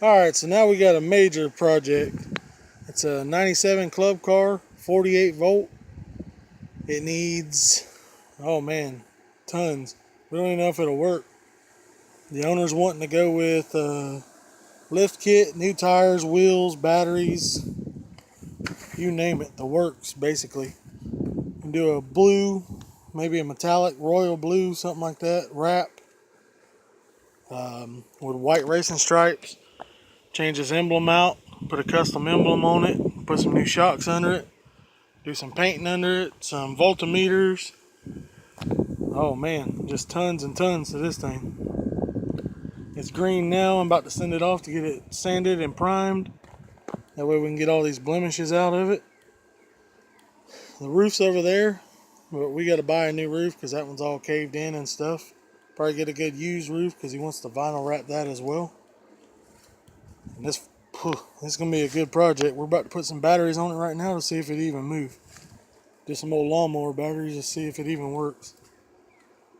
Alright, so now we got a major project. It's a 97 club car, 48 volt. It needs, oh man, tons. We don't even know if it'll work. The owner's wanting to go with lift kit, new tires, wheels, batteries, you name it, the works basically. You can do a blue, maybe a metallic royal blue, something like that, wrap with white racing stripes. Change his emblem out, put a custom emblem on it, put some new shocks under it, do some painting under it, some voltmeters. Oh man, just tons and tons to this thing. It's green now. I'm about to send it off to get it sanded and primed. That way we can get all these blemishes out of it. The roof's over there, but we got to buy a new roof because that one's all caved in and stuff. Probably get a good used roof because he wants to vinyl wrap that as well. And this is going to be a good project. We're about to put some batteries on it right now to see if it even moves. Just some old lawnmower batteries to see if it even works.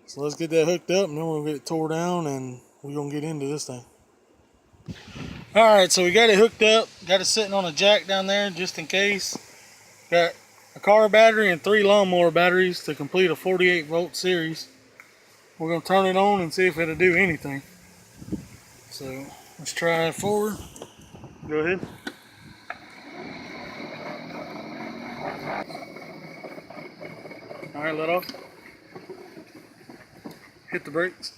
So let's get that hooked up and then we'll get it tore down and we're going to get into this thing. Alright, so we got it hooked up. Got it sitting on a jack down there just in case. Got a car battery and 3 lawnmower batteries to complete a 48 volt series. We're going to turn it on and see if it'll do anything. So let's try it forward. Go ahead. Alright, let off. Hit the brakes.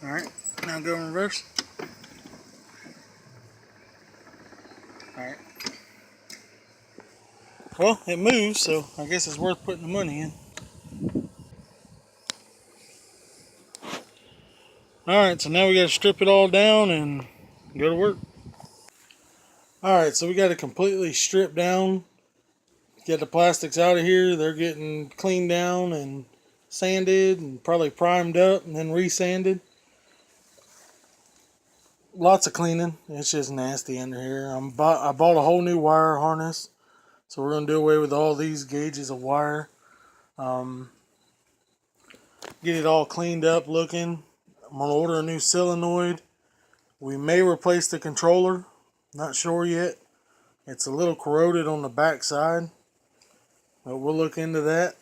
Alright, now go in reverse. Alright. Well, it moves, so I guess it's worth putting the money in. Alright, so now we got to strip it all down and go to work. Alright, so we got to completely strip down. Get the plastics out of here. They're getting cleaned down and sanded and probably primed up and then resanded. Lots of cleaning. It's just nasty under here. I bought a whole new wire harness. So we're going to do away with all these gauges of wire. Get it all cleaned up looking. I'm going to order a new solenoid. We may replace the controller. Not sure yet. It's a little corroded on the back side. But we'll look into that.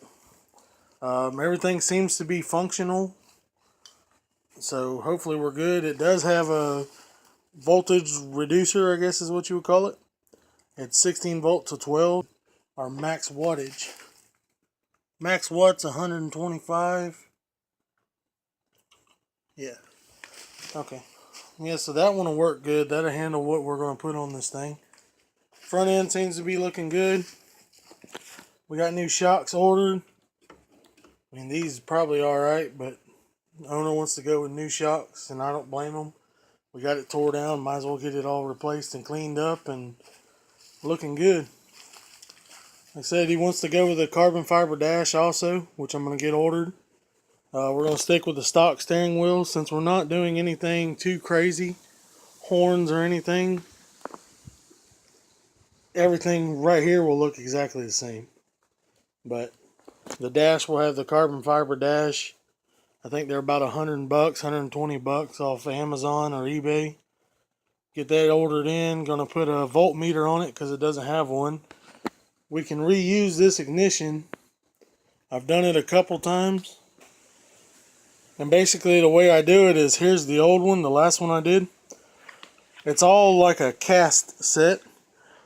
Everything seems to be functional. So hopefully we're good. It does have a voltage reducer, I guess is what you would call it. It's 16 volt to 12. Our max wattage. Max watts 125. Yeah. Okay. Yeah, so that one will work good. That'll handle what we're going to put on this thing. Front end seems to be looking good. We got new shocks ordered. I mean, these are probably alright, but the owner wants to go with new shocks, and I don't blame him. We got it tore down. Might as well get it all replaced and cleaned up and looking good. Like I said, he wants to go with a carbon fiber dash also, which I'm going to get ordered. We're going to stick with the stock steering wheel since we're not doing anything too crazy. Horns or anything. Everything right here will look exactly the same. But the dash will have the carbon fiber dash. I think they're about $100, $120 off Amazon or eBay. Get that ordered in. Going to put a voltmeter on it because it doesn't have one. We can reuse this ignition. I've done it a couple times. And basically the way I do it is, here's the old one, the last one I did. It's all like a cast set.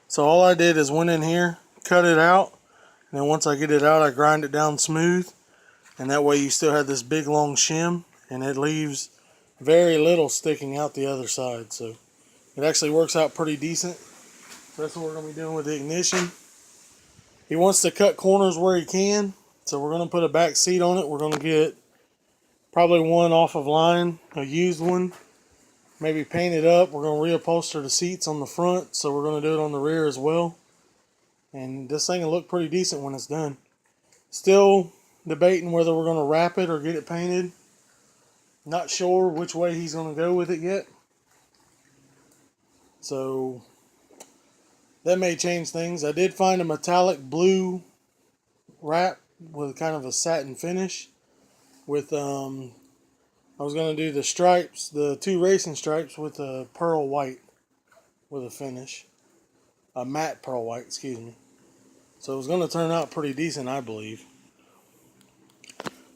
So all I did is went in here, cut it out, and then once I get it out, I grind it down smooth. And that way you still have this big long shim, and it leaves very little sticking out the other side. So it actually works out pretty decent. That's what we're going to be doing with the ignition. He wants to cut corners where he can, so we're going to put a back seat on it. We're going to get probably one off of line, a used one. Maybe paint it up. We're going to reupholster the seats on the front, so we're going to do it on the rear as well. And this thing will look pretty decent when it's done. Still debating whether we're going to wrap it or get it painted. Not sure which way he's going to go with it yet. So that may change things. I did find a metallic blue wrap with kind of a satin finish with I was going to do the stripes, the 2 racing stripes with a pearl white with a finish. A matte pearl white, excuse me. So it was going to turn out pretty decent, I believe.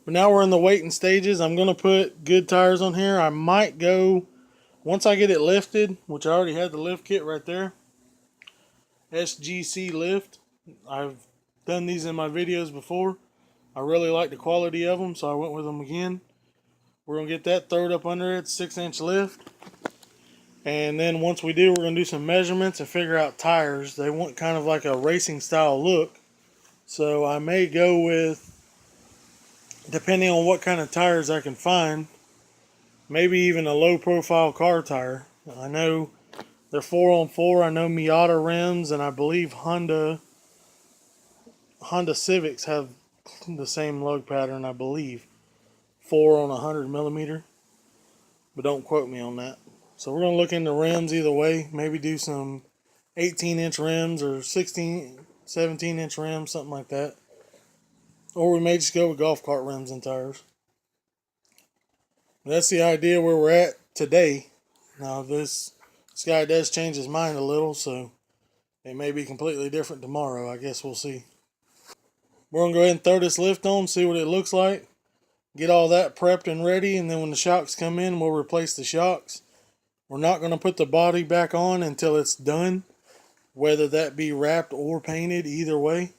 But now we're in the waiting stages. I'm going to put good tires on here. I might go, once I get it lifted, which I already had the lift kit right there. SGC lift. I've done these in my videos before. I really like the quality of them, so I went with them again. We're going to get that thrown up under it, 6-inch lift. And then once we do, we're going to do some measurements and figure out tires. They want kind of like a racing style look. So I may go with, depending on what kind of tires I can find, maybe even a low profile car tire. I know they're 4-on-4. I know Miata rims, and I believe Honda Civics have the same lug pattern, I believe. 4 on 100 millimeter. But don't quote me on that. So we're going to look into rims either way. Maybe do some 18-inch rims or 16, 17-inch rims, something like that. Or we may just go with golf cart rims and tires. That's the idea where we're at today. Now this guy does change his mind a little, so it may be completely different tomorrow. I guess we'll see. We're going to go ahead and throw this lift on, see what it looks like. Get all that prepped and ready, and then when the shocks come in, we'll replace the shocks. We're not going to put the body back on until it's done, whether that be wrapped or painted, either way.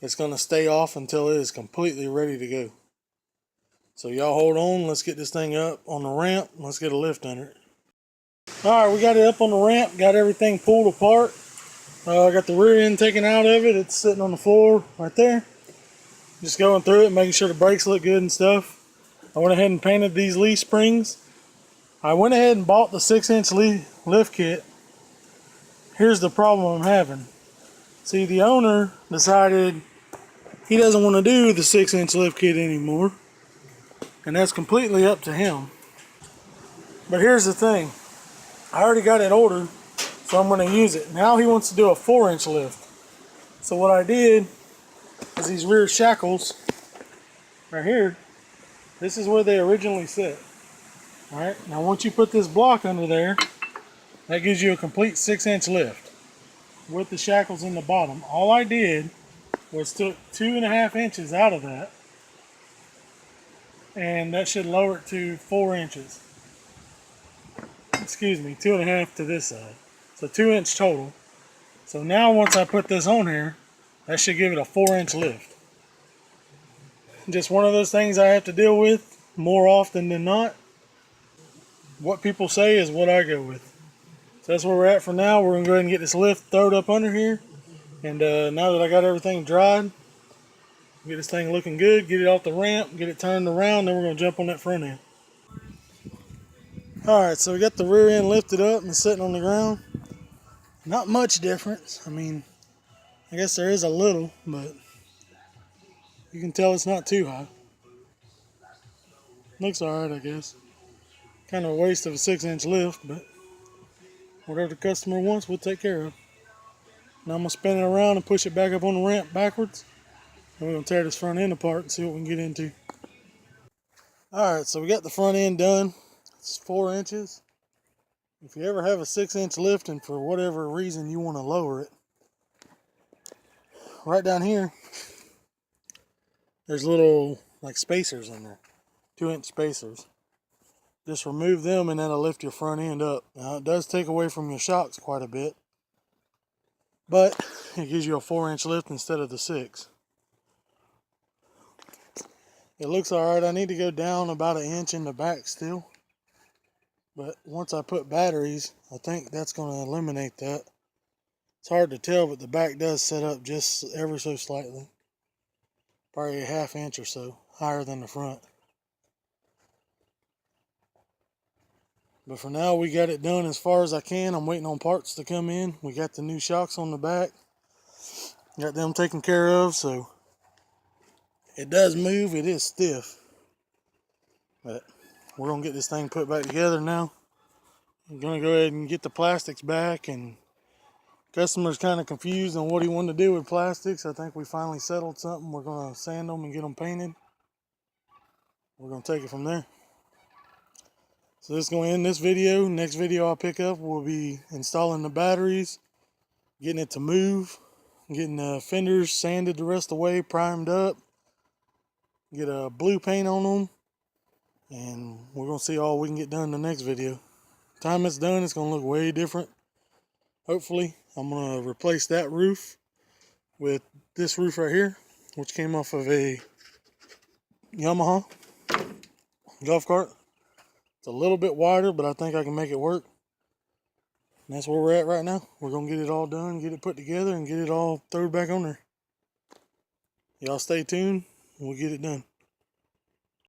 It's going to stay off until it is completely ready to go. So y'all hold on, let's get this thing up on the ramp, let's get a lift under it. Alright, we got it up on the ramp, got everything pulled apart. I got the rear end taken out of it, it's sitting on the floor right there. Just going through it, making sure the brakes look good and stuff. I went ahead and painted these leaf springs. I went ahead and bought the 6-inch lift kit. Here's the problem I'm having. See, the owner decided he doesn't want to do the 6-inch lift kit anymore. And that's completely up to him. But here's the thing. I already got it ordered, so I'm going to use it. Now he wants to do a 4-inch lift. So what I did is these rear shackles right here, this is where they originally sit. Alright, now once you put this block under there, that gives you a complete 6-inch lift with the shackles in the bottom. All I did was took 2.5 inches out of that, and that should lower it to 4 inches. Excuse me, 2.5 to this side. So 2-inch total. So now once I put this on here, that should give it a 4-inch lift. Just one of those things I have to deal with more often than not. What people say is what I go with. So that's where we're at for now. We're going to go ahead and get this lift thrown up under here. And now that I got everything dried, get this thing looking good, get it off the ramp, get it turned around, then we're going to jump on that front end. Alright, so we got the rear end lifted up and sitting on the ground. Not much difference. I mean, I guess there is a little, but you can tell it's not too high. Looks alright, I guess. Kind of a waste of a 6-inch lift, but whatever the customer wants, we'll take care of. Now I'm going to spin it around and push it back up on the ramp backwards. And we're going to tear this front end apart and see what we can get into. Alright, so we got the front end done. It's 4 inches. If you ever have a 6-inch lift and for whatever reason you want to lower it, right down here, there's little like spacers in there, 2-inch spacers. Just remove them and that'll lift your front end up. Now it does take away from your shocks quite a bit, but it gives you a 4-inch lift instead of the 6. It looks alright. I need to go down about 1 inch in the back still. But once I put batteries, I think that's going to eliminate that. It's hard to tell, but the back does set up just ever so slightly. Probably a 1/2 inch or so higher than the front. But for now, we got it done as far as I can. I'm waiting on parts to come in. We got the new shocks on the back. Got them taken care of, so it does move. It is stiff. But we're going to get this thing put back together now. I'm going to go ahead and get the plastics back, and customer's kind of confused on what he wanted to do with plastics. I think we finally settled something. We're going to sand them and get them painted. We're going to take it from there. So this is going to end this video. Next video I'll pick up will be installing the batteries, getting it to move, getting the fenders sanded the rest of the way, primed up, get a blue paint on them, and we're going to see all we can get done in the next video. Time it's done, it's going to look way different. Hopefully, I'm going to replace that roof with this roof right here, which came off of a Yamaha golf cart. It's a little bit wider, but I think I can make it work. And that's where we're at right now. We're going to get it all done, get it put together, and get it all thrown back on there. Y'all stay tuned. We'll get it done.